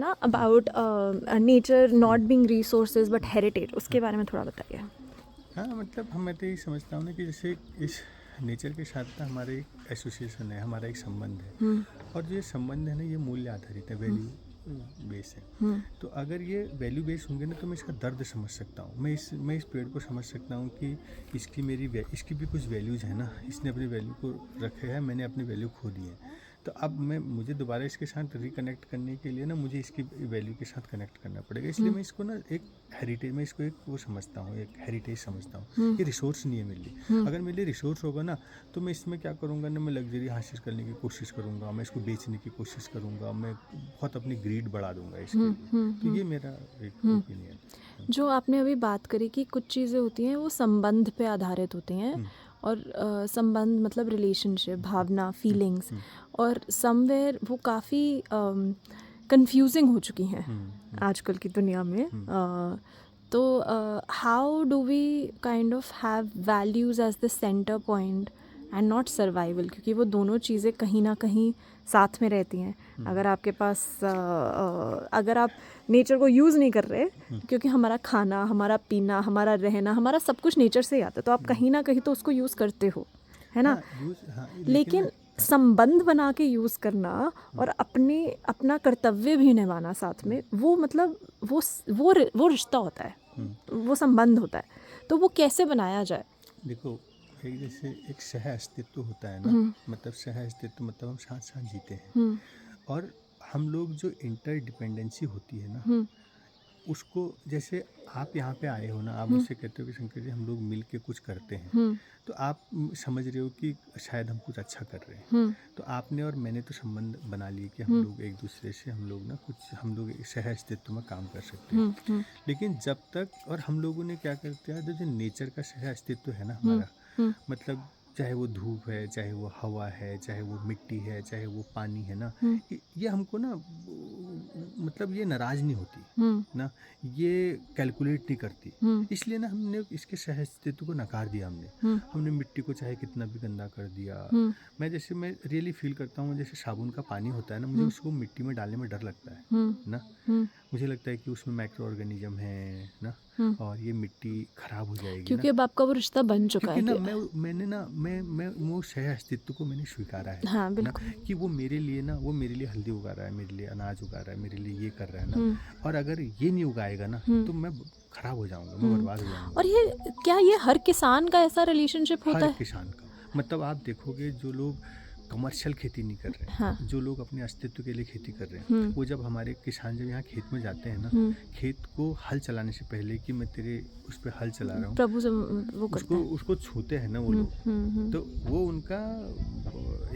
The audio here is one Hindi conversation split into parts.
ना about nature not being resources but heritage, उसके बारे में थोड़ा बताइए। हाँ, मतलब मैं तो यही समझता हूँ ना कि जैसे इस नेचर के साथ ना हमारे एक एसोसिएशन है, हमारा एक संबंध है। हम्म और जो ये संबंध है ना, ये मूल्य आधारित है, वैल्यू बेस है। हम्म तो अगर ये वैल्यू बेस होंगे ना, तो मैं इसका दर्द समझ सकता हूँ। मैं इस पेड़ को समझ सकता हूँ कि इसकी भी कुछ वैल्यूज़ है ना। इसने अपनी वैल्यू को रखे है, मैंने अपनी वैल्यू खो दी है। तो अब मुझे दोबारा इसके साथ रिकनेक्ट करने के लिए ना, मुझे इसकी वैल्यू के साथ कनेक्ट करना पड़ेगा। इसलिए हम्म मैं इसको ना एक हेरिटेज, मैं इसको एक वो समझता हूँ, एक हेरिटेज समझता हूँ। हम्म ये रिसोर्स नहीं है मेरे लिए। हम्म अगर मेरे लिए रिसोर्स होगा ना, तो मैं इसमें क्या करूँगा ना, मैं लग्जरी हासिल करने की कोशिश करूँगा, मैं इसको बेचने की कोशिश करूँगा, मैं बहुत अपनी ग्रीड बढ़ा दूँगा इसके लिए। तो हम्म ये मेरा एक हम्म। ओपिनियन है। जो आपने अभी बात करी कि कुछ चीज़ें होती हैं वो संबंध पे आधारित होती हैं, हुँ, और संबंध मतलब रिलेशनशिप, भावना, हुँ, फीलिंग्स, हुँ, और समवेयर वो काफ़ी कंफ्यूजिंग हो चुकी हैं हुँ, हुँ, आजकल की दुनिया में। हुँ, तो how do we kind of have values as the center point and not survival, क्योंकि वो दोनों चीज़ें कहीं ना कहीं साथ में रहती हैं। हुँ, अगर आपके पास अगर आप नेचर को यूज़ नहीं कर रहे, हुँ, क्योंकि हमारा खाना, हमारा पीना, हमारा रहना, हमारा सब कुछ नेचर से ही आता है, तो आप हुँ। कहीं ना कहीं तो उसको यूज़ करते हो, है ना। हाँ, हाँ, लेकिन ना। लेकिन हाँ, संबंध बना के यूज़ करना हुँ, और अपना कर्तव्य भी निभाना साथ हुँ, में, वो मतलब वो रिश्ता होता है, हुँ। वो संबंध होता है। तो वो कैसे बनाया जाए? देखो, एक जैसे एक सह अस्तित्व होता है ना, हम्म मतलब सह अस्तित्व मतलब हम साथ-साथ जीते हैं। हम्म और हम लोग जो इंटरडिपेंडेंसी होती है ना, हम्म उसको जैसे आप यहाँ पे आए हो ना, आप हम्म मुझसे कहते हो कि शंकर जी हम लोग मिल के कुछ करते हैं। हम्म तो आप समझ रहे हो कि शायद हम कुछ अच्छा कर रहे हैं। हम्म तो आपने और मैंने तो संबंध बना लिए कि हम हम्म लोग एक दूसरे से, हम लोग एक सह अस्तित्व में काम कर सकते हैं। हम्म लेकिन जब तक, और हम लोगों ने क्या करते हैं, जो नेचर का सह अस्तित्व है ना हम्म हमारा, हम्म मतलब चाहे वो धूप है, चाहे वो हवा है, चाहे वो मिट्टी है, चाहे वो पानी है ना, हम्म ये हमको ना मतलब ये नाराज़ नहीं होती हम्म ना, ये कैलकुलेट नहीं करती। हम्म इसलिए ना हमने इसके सह अस्तित्व को नकार दिया। हम्म हमने मिट्टी को चाहे कितना भी गंदा कर दिया। हम्म मैं रियली फील करता हूँ, जैसे साबुन का पानी होता है ना, मुझे हम्म उसको मिट्टी में डालने में डर लगता है हम्म ना। हम्म मुझे लगता है कि उसमें माइक्रो ऑर्गेनिज्म है ना, हम्म। और ये मिट्टी खराब हो जाएगी ना। क्योंकि अब आपका वो रिश्ता बन चुका क्योंकि है ना कि मैंने ना मैं वो सह अस्तित्व को मैंने स्वीकारा है हाँ ना, बिल्कुल। कि वो मेरे लिए हल्दी उगा रहा है, मेरे लिए अनाज उगा रहा है, मेरे लिए ये कर रहा है ना। हम्म और अगर ये नहीं उगाएगा ना, हम्म तो मैं खराब हो जाऊंगा, मैं हम्म। बर्बाद हो जाऊंगा। और ये क्या ये हर किसान का ऐसा रिलेशनशिप होता हर है? किसान का, मतलब आप देखोगे जो लोग कमर्शियल खेती नहीं कर रहे हाँ। हैं, जो लोग अपने अस्तित्व के लिए खेती कर रहे हैं, हम्म वो जब हमारे किसान जब यहाँ खेत में जाते हैं ना, हम्म। खेत को हल चलाने से पहले कि मैं तेरे उस पर हल चला रहा हूँ, प्रभु से वो करते उसको हैं। उसको छूते हैं ना वो लोग। हम्म। तो वो उनका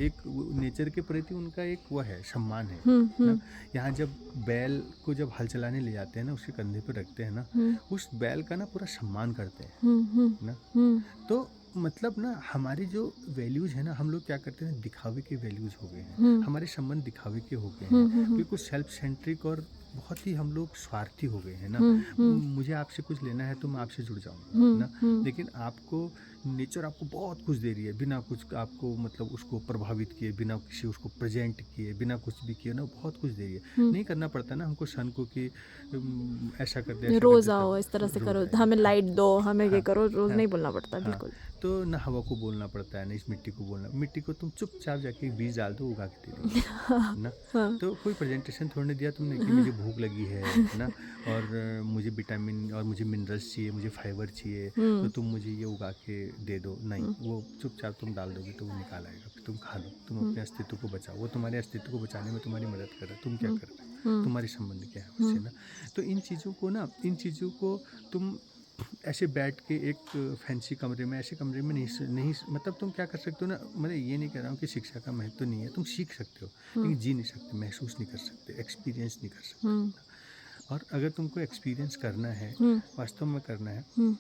एक नेचर के प्रति उनका एक वो है, सम्मान है ना। हम्म यहाँ जब बैल को जब हल चलाने ले जाते हैं ना, उसके कंधे पर रखते हैं ना, हम्म उस बैल का ना पूरा सम्मान करते हैं हम्म ना। हम्म तो मतलब ना हमारी जो वैल्यूज़ है ना, हम लोग क्या करते हैं, दिखावे के वैल्यूज़ हो गए हैं। हम्म हमारे संबंध दिखावे के हो गए हैं, हम्म बिल्कुल सेल्फ सेंट्रिक, और बहुत ही हम लोग स्वार्थी हो गए हैं ना। हम्म मुझे आपसे कुछ लेना है तो मैं आपसे जुड़ जाऊंगा ना। हम्म लेकिन आपको नेचर आपको बहुत कुछ दे रही है, बिना कुछ आपको मतलब उसको प्रभावित किए, बिना किसी उसको प्रेजेंट किए, बिना कुछ भी किए ना, बहुत कुछ दे रही है। हम्म। नहीं करना पड़ता ना हमको सन को कि ऐसा कर दे रोज आओ, इस तरह तब से करो, रोज आएगा। हमें हाँ, लाइट दो, हमें ये हाँ, करो, रोज हाँ, नहीं बोलना पड़ता, हाँ। बिल्कुल। तो ना हवा को बोलना पड़ता है, ना इस मिट्टी को बोलना। मिट्टी को तुम चुपचाप जाके एक बीज डाल दो, उगा के दे देगी ना। हाँ तो कोई प्रेजेंटेशन थोड़ी ना दिया तुमने कि मुझे भूख लगी है ना, और मुझे विटामिन और मुझे मिनरल्स चाहिए, मुझे फाइबर चाहिए, तो हम्म तुम मुझे ये उगा के दे दो। नहीं, हम्म वो चुपचाप तुम डाल दोगे तो वो निकाल आएगा, फिर तुम खा लो, तुम हम्म अपने अस्तित्व को बचाओ। वो तुम्हारे अस्तित्व को बचाने में तुम्हारी मदद कर रहा है, तुम क्या हम्म कर रहे हो, हम्म तुम्हारे संबंध क्या है उससे हम्म ना। तो इन चीज़ों को तुम ऐसे बैठ के एक फैंसी कमरे में, ऐसे कमरे में नहीं, मतलब तुम क्या कर सकते हो ना, मैं ये नहीं कह रहा हूँ कि शिक्षा का महत्व तो नहीं है, तुम सीख सकते हो, लेकिन जी नहीं सकते, महसूस नहीं कर सकते, एक्सपीरियंस नहीं कर सकते हम्म ना। और अगर तुमको एक्सपीरियंस करना है, हम्म वास्तव में करना है, हम्म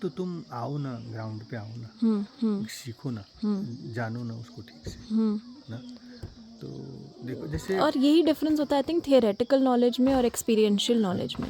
तो तुम आओ ना, ग्राउंड पे आओ ना, हम्म हम्म सीखो ना, हम्म जानो ना उसको ठीक से हम्म ना। तो देखो जैसे और यही डिफरेंस होता है आई थिंक थियोरेटिकल नॉलेज में और एक्सपीरियंशियल नॉलेज में।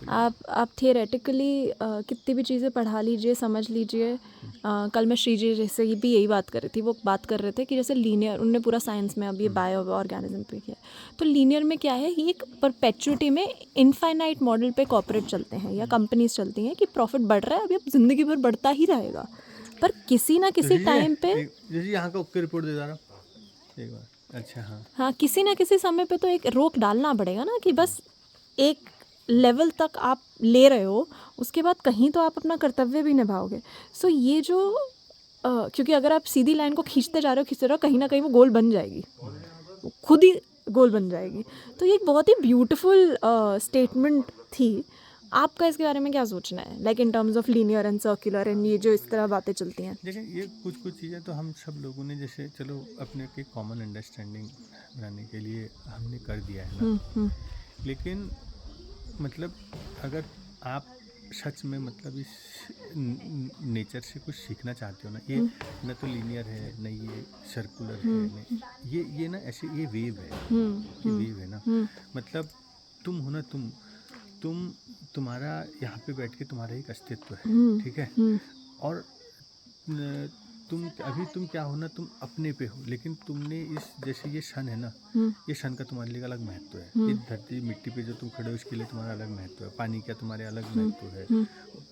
आप थियोरेटिकली कितनी भी चीज़ें पढ़ा लीजिए, समझ लीजिए। कल मैं श्रीजी जैसे भी यही बात कर रही थी, वो बात कर रहे थे कि जैसे लीनियर, उनने पूरा साइंस में अब ये बायो ऑर्गेनिज्म पे किया, तो लीनियर में क्या है, ये एक परपेचुइटी में इनफाइनाइट मॉडल पे कॉर्पोरेट चलते हैं या कंपनीज चलती हैं कि प्रॉफिट बढ़ रहा है, अभी अब ज़िंदगी भर बढ़ता ही रहेगा, पर किसी ना किसी टाइम पे जैसे यहाँ का ओके रिपोर्ट दे रहा एक बार। अच्छा हाँ हाँ, किसी ना किसी समय पे तो एक रोक डालना पड़ेगा ना कि बस एक लेवल तक आप ले रहे हो, उसके बाद कहीं तो आप अपना कर्तव्य भी निभाओगे। सो ये जो क्योंकि अगर आप सीधी लाइन को खींचते जा रहे हो कहीं ना कहीं वो गोल बन जाएगी, वो खुद ही गोल बन जाएगी। तो ये एक बहुत ही ब्यूटीफुल स्टेटमेंट थी। आपका इसके बारे में क्या सोचना है, like in terms of linear and circular and ये जो इस तरह बातें चलती हैं? देखिए ये कुछ चीज़ें तो हम सब लोगों ने जैसे चलो अपने के कॉमन अंडरस्टैंडिंग बनाने के लिए हमने कर दिया है ना, लेकिन मतलब अगर आप सच में मतलब इस नेचर से कुछ सीखना चाहते हो ना, ये न तो लीनियर है न ये सर्कुलर है, न ये ना ऐसे ये वेव है, ये वेव है ना, मतलब तुम हो ना, तुम्हारा यहाँ पे बैठ के तुम्हारा एक अस्तित्व है, ठीक है, और तुम क्या हो ना, तुम अपने पे हो, लेकिन तुमने इस जैसे ये सन है ना, ये सन का तुम्हारे लिए अलग महत्व है, ये धरती मिट्टी पे जो तुम खड़े हो इसके लिए तुम्हारा अलग महत्व है, पानी का तुम्हारे अलग महत्व है,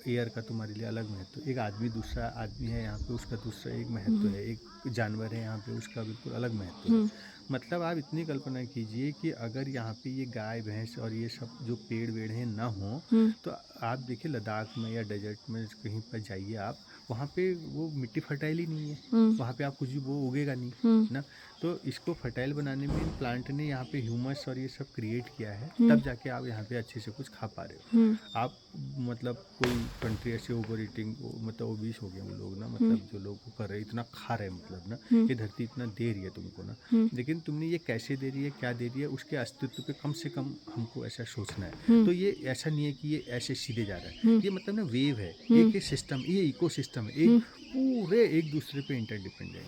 एयर का तुम्हारे लिए अलग महत्व है, एक आदमी दूसरा आदमी है यहाँ पे उसका दूसरा एक महत्व है, एक जानवर है यहाँ पे उसका बिल्कुल अलग महत्व है। मतलब आप इतनी कल्पना कीजिए कि अगर यहाँ पे ये गाय भैंस और ये सब जो पेड़ वेड़ हैं ना हो, तो आप देखिए लद्दाख में या डेजर्ट में कहीं पर जाइए आप, वहाँ पे वो मिट्टी फर्टाइल ही नहीं है, वहाँ पे आप कुछ भी वो उगेगा नहीं ना। तो इसको फर्टाइल बनाने में प्लांट ने यहाँ पे ह्यूमस और ये सब क्रिएट किया है, तब जाके आप यहाँ पे अच्छे से कुछ खा पा रहे हो। आप मतलब कोई कंट्री ऐसे ओवर ईटिंग, मतलब ओबीस हो गए वो लोग ना, मतलब जो लोग कर रहे इतना खा रहे मतलब ना, ये धरती इतना दे रही है तुमको ना, लेकिन तुमने ये कैसे दे रही है, क्या दे रही है, उसके अस्तित्व पे कम से कम हमको ऐसा सोचना है। तो ये ऐसा नहीं है कि ये ऐसे सीधे जा रहा है, ये मतलब ना वेव है, एक सिस्टम, ये इकोसिस्टम है, एक पूरे एक दूसरे पे इंटरडिपेंडेंट।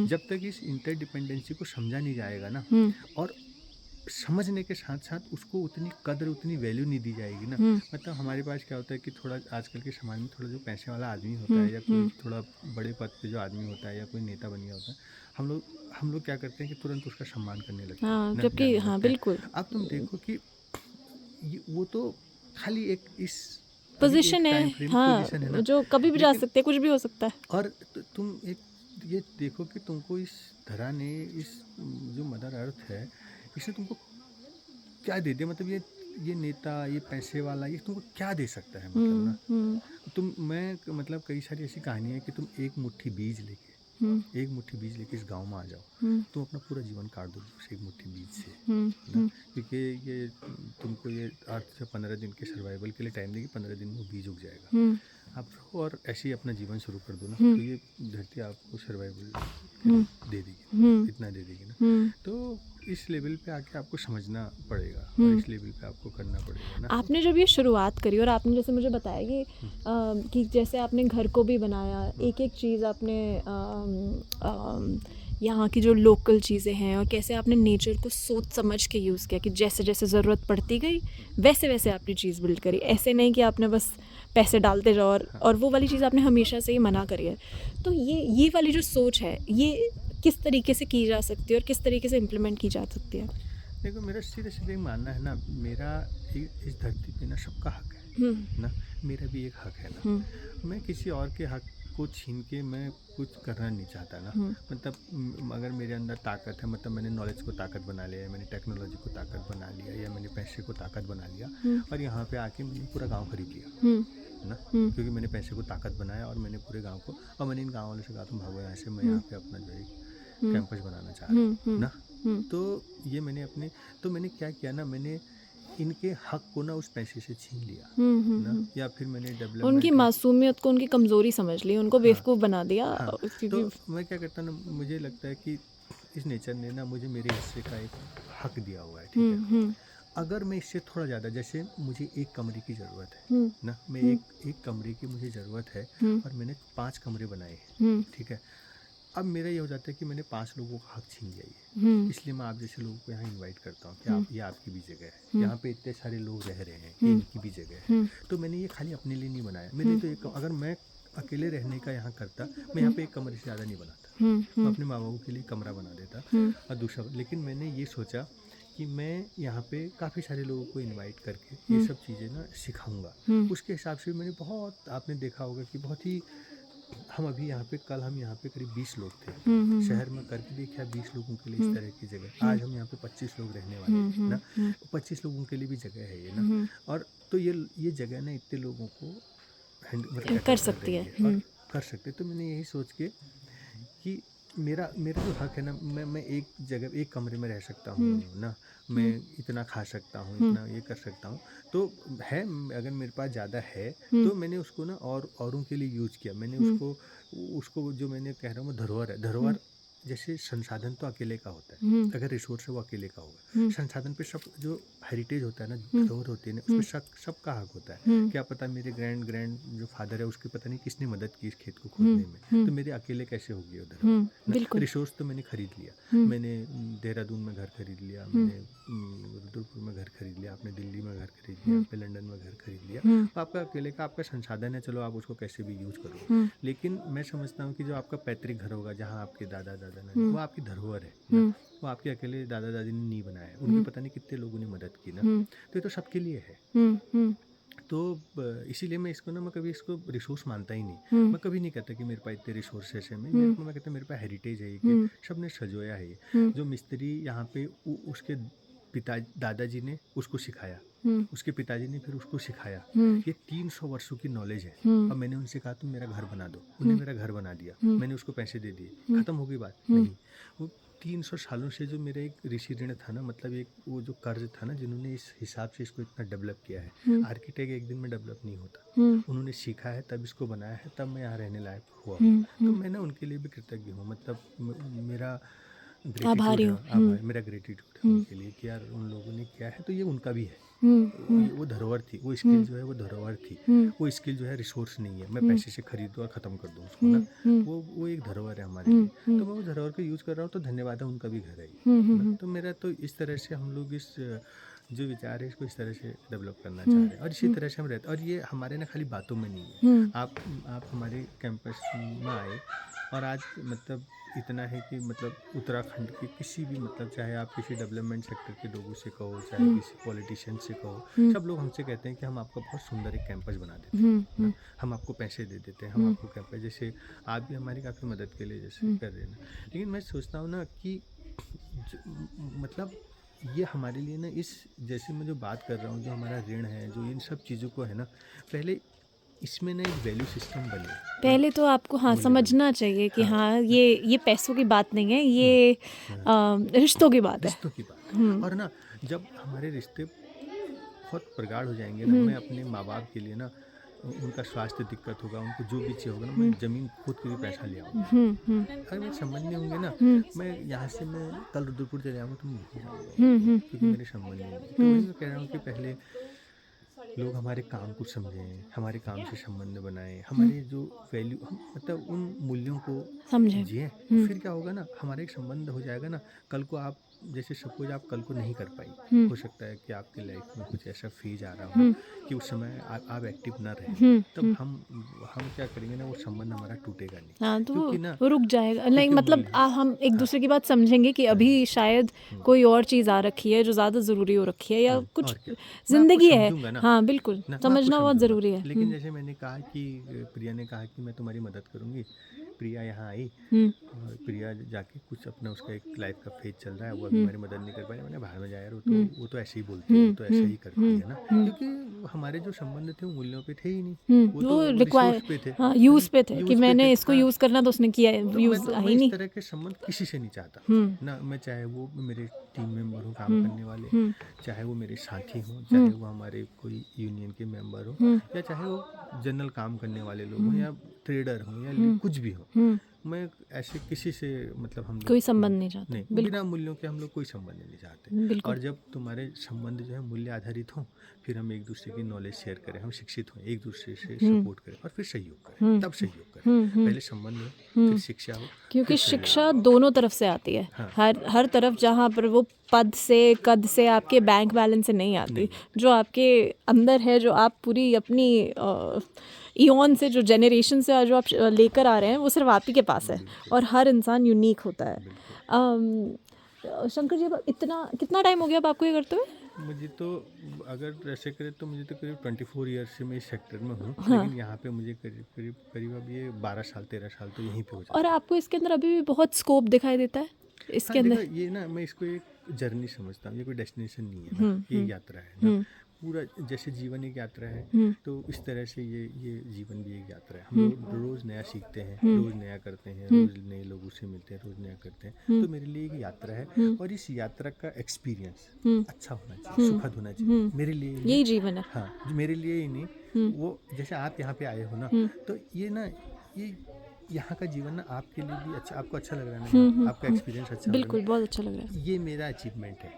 जब तक इस इंटरडिपेंडेंसी को समझा नहीं जाएगा ना, और समझने के साथ साथ उसको उतनी कदर उतनी वैल्यू नहीं दी जाएगी ना, मतलब हमारे पास क्या होता है कि थोड़ा आजकल के समाज में थोड़ा जो पैसे वाला आदमी होता है या कोई थोड़ा बड़े पद पे जो आदमी होता है या कोई नेता बन गया होता है, हम लोग क्या करते हैं कि तुरंत उसका सम्मान करने लगते हैं हाँ, ना, जबकि जाने हाँ लगते हैं। बिल्कुल अब तुम देखो कि वो तो खाली एक इस अभी एक पोजीशन है, टाइम फ्रेम हाँ, पोजीशन है ना, जो कभी भी जा लेकिन सकते हैं, कुछ भी हो सकता है। और तुम एक ये देखो कि तुमको इस धरा ने, इस जो मदर अर्थ है, इसने तुमको क्या दे दिया, मतलब ये नेता, ये पैसे वाला, ये तुमको क्या दे सकता है, मतलब ना मैं मतलब कई सारी ऐसी कहानी है कि तुम एक मुट्ठी बीज लेके इस गांव में आ जाओ, तुम अपना पूरा जीवन काट दो उस एक मुट्ठी बीज से ना, क्योंकि ये तुमको ये 8 से 15 दिन के सर्वाइवल के लिए टाइम देगी, 15 दिन में वो बीज उग जाएगा, आप रहो और ऐसे ही अपना जीवन शुरू कर दो ना, तो ये धरती आपको सर्वाइवल दे देगी, इतना दे देगी ना। तो इस लेवल पे आके आपको समझना पड़ेगा और इस लेवल पे आपको करना पड़ेगा ना। आपने जब ये शुरुआत करी और आपने जैसे मुझे बताया कि जैसे आपने घर को भी बनाया, एक एक चीज़ आपने यहाँ की जो लोकल चीज़ें हैं और कैसे आपने नेचर को सोच समझ के यूज़ किया कि जैसे जैसे ज़रूरत पड़ती गई वैसे वैसे आपने चीज़ बिल्ड करी, ऐसे नहीं कि आपने बस पैसे डालते जाओ और वो वाली चीज़ आपने हमेशा से ही मना करी है। तो ये वाली जो सोच है, ये किस तरीके से की जा सकती है और किस तरीके से इम्प्लीमेंट की जा सकती है? देखो मेरा सीधे सीधे मानना है ना, मेरा इस धरती पे ना सबका हक है ना, मेरा भी एक हक है ना, मैं किसी और के हक को छीन के मैं कुछ करना नहीं चाहता ना, मतलब अगर मेरे अंदर ताकत है, मतलब मैंने नॉलेज को ताकत बना लिया, मैंने टेक्नोलॉजी को ताकत बना लिया, या मैंने पैसे को ताकत बना लिया, और यहाँ पे आके मैंने पूरा गांव खरीद लिया ना, क्योंकि मैंने पैसे को ताकत बनाया और मैंने पूरे गांव को, और मैंने इन गाँव वालों से कहा तुम भागो यहाँ से, मैं यहाँ पे अपना जो है कैंपस बनाना चाह रहा हूँ ना। तो ये मैंने क्या किया ना, मैंने इनके हक को ना उस पैसे से छीन लिया ना, या फिर मैंने डेवलपमेंट, उनकी मासूमियत को उनकी कमज़ोरी समझ ली, उनको बेवकूफ़ बना दिया। हाँ, क्योंकि तो मैं क्या करता ना, मुझे लगता है कि इस नेचर ने ना मुझे मेरे हिस्से का एक हक दिया हुआ है, ठीक है, अगर मैं इससे थोड़ा ज़्यादा, जैसे मुझे एक कमरे की ज़रूरत है ना, मैं एक कमरे की मुझे ज़रूरत है और मैंने 5 कमरे बनाए हैं, ठीक है, अब मेरा ये हो जाता है कि मैंने 5 लोगों का हक छीन लिया ये, इसलिए मैं आप जैसे लोगों को यहाँ इनवाइट करता हूँ कि आप, ये आपकी भी जगह है, यहाँ पे इतने सारे लोग रह रहे हैं, ये इनकी भी जगह है। तो मैंने ये खाली अपने लिए नहीं बनाया, मेरे तो एक, अगर मैं अकेले रहने का यहाँ करता, मैं यहाँ पे एक कमरे से ज़्यादा नहीं बनाता, मैं अपने माँ बाबू के लिए कमरा बना देता। और दूसरा, लेकिन मैंने ये सोचा कि मैं यहाँ पे काफ़ी सारे लोगों को इनवाइट करके ये सब चीज़ें ना सिखाऊंगा। उसके हिसाब से मैंने बहुत, आपने देखा होगा कि बहुत ही, हम अभी यहाँ पे, कल हम यहाँ पे करीब 20 लोग थे, शहर में करके देखा 20 लोगों के लिए इस तरह की जगह। आज हम यहाँ पे 25 लोग रहने वाले हैं ना, 25 लोगों के लिए भी जगह है ये ना। और तो ये जगह ना इतने लोगों को मतलब कर कर सकती है। देंगे और कर सकते। तो मैंने यही सोच के कि मेरा मेरा जो हक है ना, मैं एक जगह, एक कमरे में रह सकता हूँ ना, मैं इतना खा सकता हूँ, इतना ये कर सकता हूँ। तो है, अगर मेरे पास ज़्यादा है तो मैंने उसको ना और औरों के लिए यूज किया। मैंने उसको उसको जो मैंने कह रहा हूँ, वो धरोहर है। धरोहर जैसे संसाधन तो अकेले का होता है, अगर रिसोर्स है वो अकेले का होगा। संसाधन पे सब जो हेरिटेज होता है ना, धरोहर होती है ना, उसमें सबका हक होता है। क्या पता मेरे ग्रैंड जो फादर है उसके पता नहीं किसने मदद की इस खेत को खोदने में, तो मेरे अकेले कैसे होगी उधर। बिल्कुल। रिसोर्स तो मैंने खरीद लिया, मैंने देहरादून में घर खरीद लिया, मैंने रुद्रपुर में घर खरीद लिया, आपने दिल्ली में घर खरीद लिया, आपने लंदन में घर खरीद लिया। तो आपका अकेले का आपका संसाधन है, चलो आप उसको कैसे भी यूज करो। लेकिन मैं समझता हूँ कि जो आपका पैतृक घर होगा, जहाँ आपके दादा दादा नानी, वो आपकी धरोहर है ना, वो आपके अकेले दादा दादी ने नहीं बनाया है, उनके पता नहीं कितने लोगों ने मदद की ना। तो ये तो सबके लिए है। तो इसीलिए मैं इसको ना, मैं कभी इसको रिसोर्स मानता ही नहीं। मैं कभी नहीं कहता कि मेरे पास इतने रिसोर्सेस है। मैं कहता मेरे पास हेरिटेज है ये, कि सब ने सजोया है ये। जो मिस्त्री यहाँ पे उसके पिता दादाजी ने उसको सिखाया, उसके पिताजी ने फिर उसको सिखाया। ये 300 वर्षों की नॉलेज है। अब मैंने उनसे कहा तुम मेरा घर बना दो, उन्हें मेरा घर बना दिया, मैंने उसको पैसे दे दिए, खत्म हो गई बात। नहीं, वो 300 सालों से जो मेरा एक ऋषि ऋण था ना, मतलब एक वो जो कर्ज था ना, जिन्होंने इस हिसाब से इसको इतना डेवलप किया है। आर्किटेक्ट एक दिन में डेवलप नहीं होता, उन्होंने सीखा है तब इसको बनाया है, तब मैं यहाँ रहने लायक हुआ। तो मैं ना उनके लिए भी कृतज्ञ हूँ, मतलब मेरा ग्रेटिट्यूड आभारी है, हूँ। आभार, मेरा ग्रेटिट्यूड है उनके लिए कि यार उन लोगों ने किया है तो ये उनका भी है। वो धरोहर थी, वो स्किल जो है वो धरोहर थी। वो स्किल जो है रिसोर्स नहीं है, मैं पैसे से खरीद दूँ और ख़त्म कर दूँ उसको ना। वो एक धरोहर है हमारे लिए, तो मैं वो धरोहर को यूज़ कर रहा हूँ, तो धन्यवाद है, उनका भी घर है ये ना। तो मेरा तो इस तरह से हम लोग इस जो विचार है इसको इस तरह से डेवलप करना चाह रहे हैं, और इसी तरह से हम रहते हैं। और ये हमारे ना खाली बातों में नहीं है। आप हमारे कैंपस में आए और आज मतलब इतना है कि मतलब उत्तराखंड के किसी भी, मतलब चाहे आप किसी डेवलपमेंट सेक्टर के लोगों से कहो, चाहे किसी पॉलिटिशियन से कहो, सब लोग हमसे कहते हैं कि हम आपका बहुत सुंदर एक कैंपस बना देते हैं ना, हम आपको पैसे दे देते हैं, हम आपको कैंपस, जैसे आप भी हमारी काफ़ी मदद के लिए जैसे कर रहे हैं ना। लेकिन मैं सोचता हूँ ना कि मतलब ये हमारे लिए ना, इस जैसे मैं जो बात कर रहा हूँ, जो हमारा ऋण है, जो इन सब चीज़ों को है ना, पहले इसमें ना एक वैल्यू सिस्टम बने। पहले तो आपको हाँ समझना चाहिए कि हाँ ये पैसों की बात नहीं है, ये रिश्तों की बात है। रिश्तों की बात है। और ना जब हमारे रिश्ते बहुत प्रगाढ़ हो जाएंगे ना, मैं अपने माँ बाप के लिए ना, उनका स्वास्थ्य दिक्कत होगा, उनको जो भी चाहिए होगा ना, मैं ज़मीन खुद के भी पैसा ले आऊँगा। अगर मेरे संबंध नहीं होंगे ना, मैं यहाँ से मैं कल रुद्रपुर चले आऊँगा तो मैं नहीं जाऊँगा, क्योंकि मेरे संबंध नहीं होंगे। तो वही मैं कह रहा हूँ कि पहले लोग हमारे काम को समझें, हमारे काम से संबंध बनाएं, हमारे जो वैल्यू, हम मतलब उन मूल्यों को समझें। जिए। तो फिर क्या होगा ना, हमारा एक संबंध हो जाएगा ना। कल को आप जैसे सपोज आप कल को नहीं कर पाई, हो सकता है कि आपकी लाइफ में कुछ ऐसा फेज आ रहा हो कि उस समय आप एक्टिव ना रहें, तब हम क्या करेंगे ना, वो संबंध हमारा टूटेगा नहीं। हाँ, तो क्योंकि ना वो रुक जाएगा नहीं, क्योंकि मतलब हम एक दूसरे की बात समझेंगे कि अभी शायद कोई और चीज़ आ रखी है जो ज़्यादा ज़रूरी हो रखी है, या कुछ और क्या, मैं आपको ज़िंदगी है। समझूंगा ना, हाँ बिल्कुल, मैं आपको समझना बहुत समझूंगा। ज़रूरी है। लेकिन जैसे मैंने कहा कि प्रिया ने कहा कि मैं तुम्हारी मदद करूंगी, प्रिया यहाँ आई और प्रिया जाके कुछ अपना, उसका एक लाइफ का फेज चल रहा है, वो अभी हमारी मदद नहीं कर पाई। मैंने बाहर में जाया यार, वो तो ऐसे ही बोलती है, वो तो ऐसे ही करती है ना, क्योंकि हमारे जो संबंध थे वो मूल्यों पे थे ही नहीं, वो तो रिसोर्स पे थे, हाँ यूज़ पे थे कि यूज पे मैंने थे। इसको यूज़ करना तो उसने किया है, तो यूज़ मैं आई इस नहीं। तरह के संबंध किसी से नहीं चाहता ना, मैं चाहे वो मेरे टीम मेंबर हो, काम करने वाले, चाहे वो मेरे साथी हों, चाहे वो हमारे कोई यूनियन के मेंबर हो, या चाहे वो जनरल काम करने वाले लोग हों, या ट्रेडर हों, या कुछ भी हो, मैं ऐसे किसी से मतलब हम लोग कोई संबंध नहीं चाहते। नहीं, बिल्कुल बिना मूल्यों के हम लोग कोई संबंध नहीं चाहते। बिल्कुल और जब तुम्हारे संबंध जो है मूल्य आधारित हों, फिर हम एक दूसरे की नॉलेज शेयर करें, हम शिक्षित हों, एक दूसरे से सपोर्ट करें और फिर सहयोग करें, तब सहयोग करें। पहले संबंध हो, फिर शिक्षा हो, क्योंकि फिर सहयोग। शिक्षा दोनों तरफ से आती है। हाँ। हर तरफ, जहाँ पर वो पद से, कद से, आपके बैंक बैलेंस से नहीं आती। नहीं। जो आपके अंदर है, जो आप पूरी अपनी इयॉन से, जो जनरेशन से जो आप लेकर आ रहे हैं, वो सिर्फ आप ही के पास है। और हर इंसान यूनिक होता है। शंकर जी, अब कितना टाइम हो गया अब आपको ये करते हुए? मुझे तो अगर ऐसे करें तो मुझे तो करीब 24 ईयर से मैं इस सेक्टर में हूँ। हाँ। लेकिन यहाँ पे मुझे करीब अब ये 12 साल 13 साल तो यहीं पे हो जाता और है। आपको इसके अंदर अभी भी बहुत स्कोप दिखाई देता है इसके हाँ, अंदर? देखो ये ना, मैं इसको एक जर्नी समझता हूँ, ये कोई डेस्टिनेशन नहीं है ना, ये एक यात्रा है ना। पूरा जैसे जीवन एक यात्रा है, तो इस तरह से ये जीवन भी एक यात्रा है। हम लोग रोज़ नया सीखते हैं, रोज़ नया करते हैं, रोज़ नए लोगों से मिलते हैं, रोज़ नया करते हैं। तो मेरे लिए एक यात्रा है और इस यात्रा का एक्सपीरियंस अच्छा होना चाहिए, सुखद होना चाहिए मेरे लिए ही नहीं। यही जीवन है। हाँ, जो मेरे लिए ही नहीं, वो जैसे आप यहाँ पे आए हो ना, तो ये ना, ये यहाँ का जीवन ना आपके लिए भी अच्छा, आपको अच्छा लग रहा है ना, आपका एक्सपीरियंस अच्छा लग रहा बिल्कुल, बहुत अच्छा लग रहा है। ये मेरा अचीवमेंट है,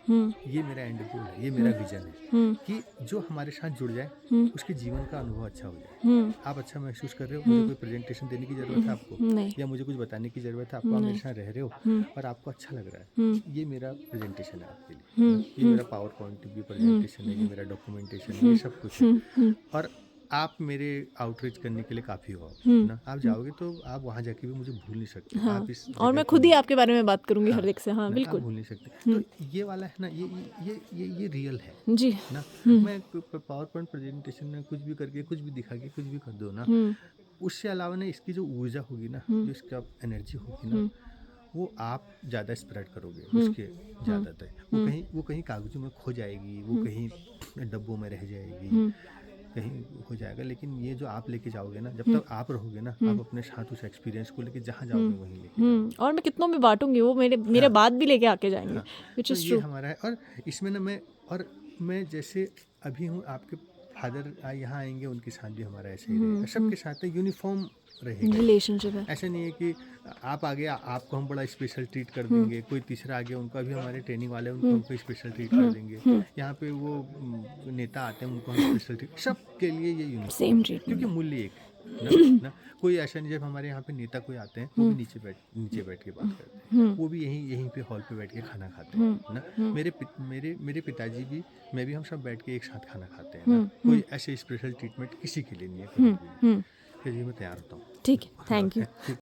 ये मेरा एंड गोल है, ये मेरा विजन है कि जो हमारे साथ जुड़ जाए उसके जीवन का अनुभव अच्छा हो जाए। आप अच्छा महसूस कर रहे हो, मुझे कोई प्रेजेंटेशन देने की ज़रूरत है आपको, नहीं। या मुझे कुछ बताने की ज़रूरत है आपको, आप मेरे साथ रह रहे हो और आपको अच्छा लग रहा है, ये मेरा प्रेजेंटेशन है आपके लिए। ये मेरा पावर पॉइंट भी प्रेजेंटेशन है, ये मेरा डॉक्यूमेंटेशन है, ये सब कुछ है। और आप मेरे आउटरीच करने के लिए काफ़ी हो ना, आप जाओगे तो आप वहाँ जाके भी मुझे भूल नहीं सकते। हाँ। आप इस और जगह मैं को खुद ही नहीं- आपके बारे में बात करूंगी हाँ, हर एक से। हाँ, ना, आप बिल्कुल भूल नहीं सकते। तो ये वाला है ना, ये रियल है जी। ना। मैं पावर पॉइंट प्रेजेंटेशन में कुछ भी करके, कुछ भी दिखा के, कुछ भी कर दो ना, उससे अलावा ना इसकी जो ऊर्जा होगी ना, जो इसका एनर्जी होगी ना, वो आप ज़्यादा स्प्रेड करोगे उसके ज़्यादातर। वो कहीं कागजों में खो जाएगी, वो कहीं डब्बों में रह जाएगी, कहीं हो जाएगा। लेकिन ये जो आप लेके जाओगे ना, जब तक आप रहोगे ना, आप अपने साथ उस एक्सपीरियंस को लेके जहाँ जाओगे वहीं लेके जाओगे। और मैं कितनों में बांटूंगी, वो मेरे बाद भी लेके आके जाएंगे, हाँ, विच तो इज़ ये ट्रू। हमारा है। और इसमें ना मैं जैसे अभी हूँ, आपके फादर यहाँ आएंगे, उनके साथ भी हमारा ऐसे ही रहेगा, सबके साथ यूनिफॉर्म रहेगा। रिलेशनशिप है। ऐसा नहीं है कि आप आ गया, आपको हम बड़ा स्पेशल ट्रीट कर देंगे, कोई तीसरा आ गया, उनका भी हमारे ट्रेनिंग वाले हैं, उनको हमको स्पेशल ट्रीट कर देंगे। यहाँ पे वो नेता आते हैं, उनको हम स्पेशल ट्रीट, सबके लिए ये यूनिफॉर्म, सेम ट्रीटमेंट। क्योंकि मूल्य एक है ना। कोई ऐसा नहीं, जब हमारे यहाँ पे नेता कोई आते हैं, वो भी नीचे बैठ के बात करते हैं, वो भी यहीं पे हॉल पे बैठ के खाना खाते हैं ना। मेरे पिताजी भी, मैं भी, हम सब बैठ के एक साथ खाना खाते हैं ना। कोई ऐसे स्पेशल ट्रीटमेंट किसी के लिए नहीं है कहीं भी नहीं। फिर ये मैं तैयार होता हूँ। ठीक है, थैंक यू।